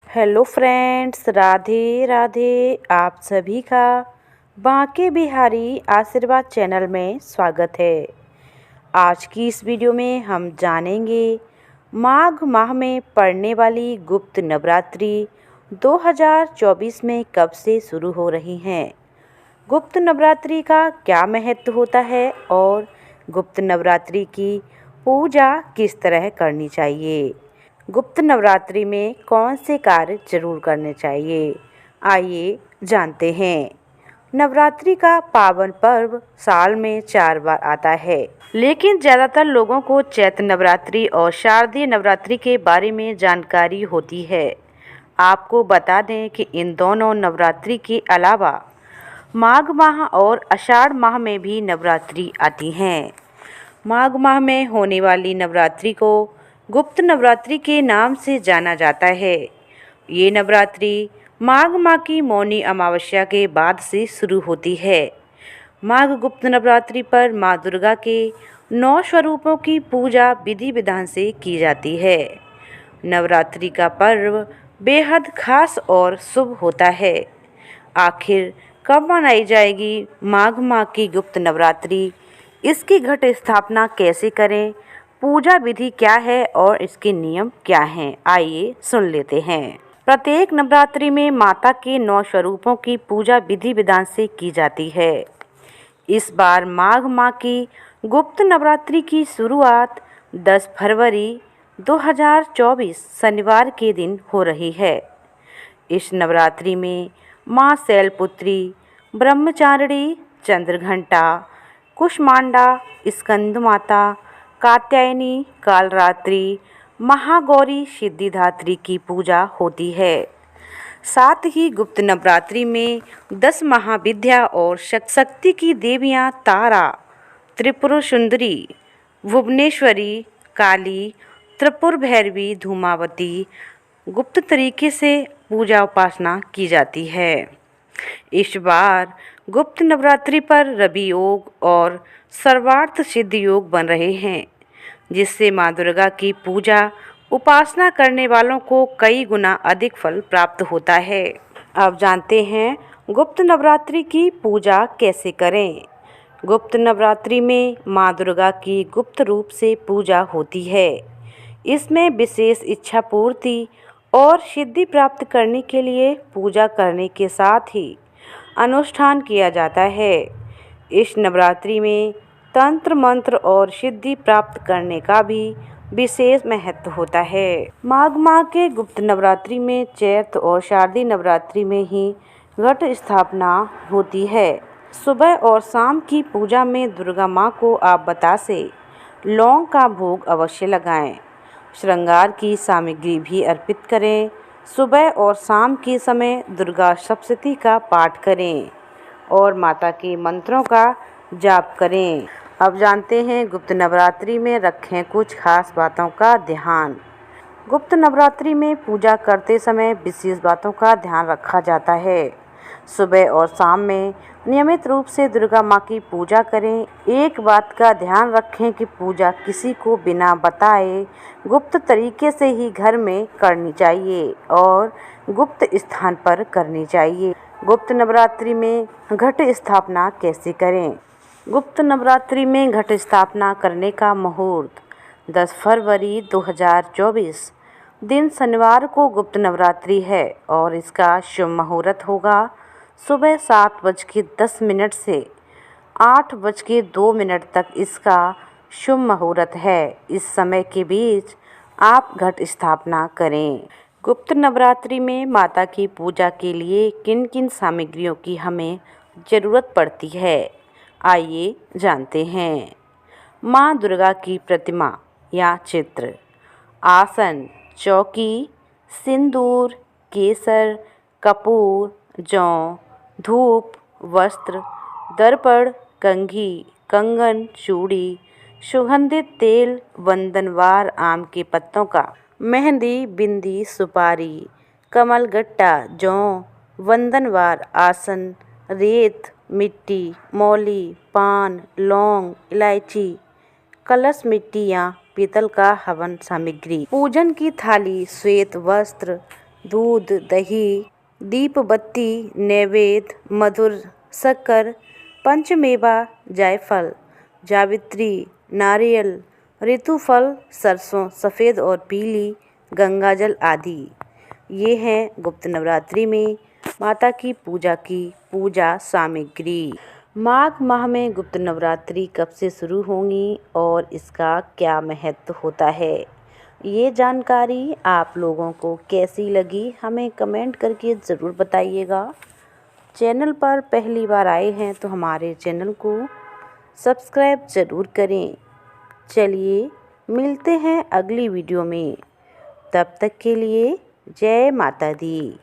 Hello friends, Radhe Radhe. आप सभी का बांके बिहारी आशीर्वाद चैनल में स्वागत है। आज की इस वीडियो में हम जानेंगे माघ माह में पड़ने वाली गुप्त नवरात्रि 2024 में कब से शुरू हो रही हैं। गुप्त नवरात्रि का क्या महत्व होता है और गुप्त नवरात्रि की पूजा किस तरह करनी चाहिए। गुप्त नवरात्रि में कौन से कार्य जरूर करने चाहिए, आइए जानते हैं। नवरात्रि का पावन पर्व साल में 4 बार आता है, लेकिन ज़्यादातर लोगों को चैत्र नवरात्रि और शारदीय नवरात्रि के बारे में जानकारी होती है। आपको बता दें कि इन दोनों नवरात्रि के अलावा माघ माह और आषाढ़ माह में भी नवरात्रि आती हैं। माघ माह में होने वाली नवरात्रि को गुप्त नवरात्रि के नाम से जाना जाता है। ये नवरात्रि माघ माह की मौनी अमावस्या के बाद से शुरू होती है। माघ गुप्त नवरात्रि पर माँ दुर्गा के 9 स्वरूपों की पूजा विधि विधान से की जाती है। नवरात्रि का पर्व बेहद खास और शुभ होता है। आखिर कब मनाई जाएगी माघ माह की गुप्त नवरात्रि, इसकी घट स्थापना कैसे करें, पूजा विधि क्या है और इसके नियम क्या हैं, आइए सुन लेते हैं। प्रत्येक नवरात्रि में माता के 9 स्वरूपों की पूजा विधि विधान से की जाती है। इस बार माघ माह की गुप्त नवरात्रि की शुरुआत 10 फरवरी 2024 शनिवार के दिन हो रही है। इस नवरात्रि में माँ शैलपुत्री, ब्रह्मचारिणी, चंद्रघंटा, कुष्मांडा, स्कंद माता, कात्यायनी, कालरात्रि, महागौरी, सिद्धिदात्री की पूजा होती है। साथ ही गुप्त नवरात्रि में 10 महाविद्या और शक्ति की देवियाँ तारा, त्रिपुर सुंदरी, भुवनेश्वरी, काली, त्रिपुर भैरवी, धूमावती गुप्त तरीके से पूजा उपासना की जाती है। इस बार गुप्त नवरात्रि पर रवि योग और सर्वार्थ सिद्ध योग बन रहे हैं, जिससे माँ दुर्गा की पूजा उपासना करने वालों को कई गुना अधिक फल प्राप्त होता है। अब जानते हैं गुप्त नवरात्रि की पूजा कैसे करें। गुप्त नवरात्रि में माँ दुर्गा की गुप्त रूप से पूजा होती है। इसमें विशेष इच्छा पूर्ति और सिद्धि प्राप्त करने के लिए पूजा करने के साथ ही अनुष्ठान किया जाता है। इस नवरात्रि में तंत्र मंत्र और सिद्धि प्राप्त करने का भी विशेष महत्व होता है। माघ माह के गुप्त नवरात्रि में चैत्र और शारदीय नवरात्रि में ही घट स्थापना होती है। सुबह और शाम की पूजा में दुर्गा माँ को आप बतासे, लौंग का भोग अवश्य लगाएं। श्रृंगार की सामग्री भी अर्पित करें। सुबह और शाम के समय दुर्गा सप्तशती का पाठ करें और माता के मंत्रों का जाप करें। अब जानते हैं गुप्त नवरात्रि में रखें कुछ खास बातों का ध्यान। गुप्त नवरात्रि में पूजा करते समय विशेष बातों का ध्यान रखा जाता है। सुबह और शाम में नियमित रूप से दुर्गा माँ की पूजा करें। एक बात का ध्यान रखें कि पूजा किसी को बिना बताए गुप्त तरीके से ही घर में करनी चाहिए और गुप्त स्थान पर करनी चाहिए। गुप्त नवरात्रि में घट स्थापना कैसे करें। गुप्त नवरात्रि में घट स्थापना करने का मुहूर्त 10 फरवरी 2024 दिन शनिवार को गुप्त नवरात्रि है और इसका शुभ मुहूर्त होगा सुबह 7:10 से 8:02 तक इसका शुभ मुहूर्त है। इस समय के बीच आप घट स्थापना करें। गुप्त नवरात्रि में माता की पूजा के लिए किन किन सामग्रियों की हमें ज़रूरत पड़ती है, आइए जानते हैं। माँ दुर्गा की प्रतिमा या चित्र, आसन, चौकी, सिंदूर, केसर, कपूर, जौ, धूप, वस्त्र, दर्पण, कंघी, कंगन, चूड़ी, सुगंधित तेल, वंदनवार आम के पत्तों का, मेहंदी, बिंदी, सुपारी, कमल गट्टा, जौ, वंदनवार आसन, रेत, मिट्टी, मौली, पान, लौंग, इलायची, कलश, मिट्टी या पीतल का हवन सामग्री, पूजन की थाली, श्वेत वस्त्र, दूध, दही, दीप बत्ती, नैवेद्य, मधुर शक्कर, पंचमेवा, जायफल, जावित्री, नारियल, ऋतुफल, सरसों सफ़ेद और पीली, गंगाजल आदि। ये हैं गुप्त नवरात्रि में माता की पूजा सामग्री। माघ माह में गुप्त नवरात्रि कब से शुरू होंगी और इसका क्या महत्व होता है, ये जानकारी आप लोगों को कैसी लगी हमें कमेंट करके ज़रूर बताइएगा। चैनल पर पहली बार आए हैं तो हमारे चैनल को सब्सक्राइब ज़रूर करें। चलिए मिलते हैं अगली वीडियो में, तब तक के लिए जय माता दी।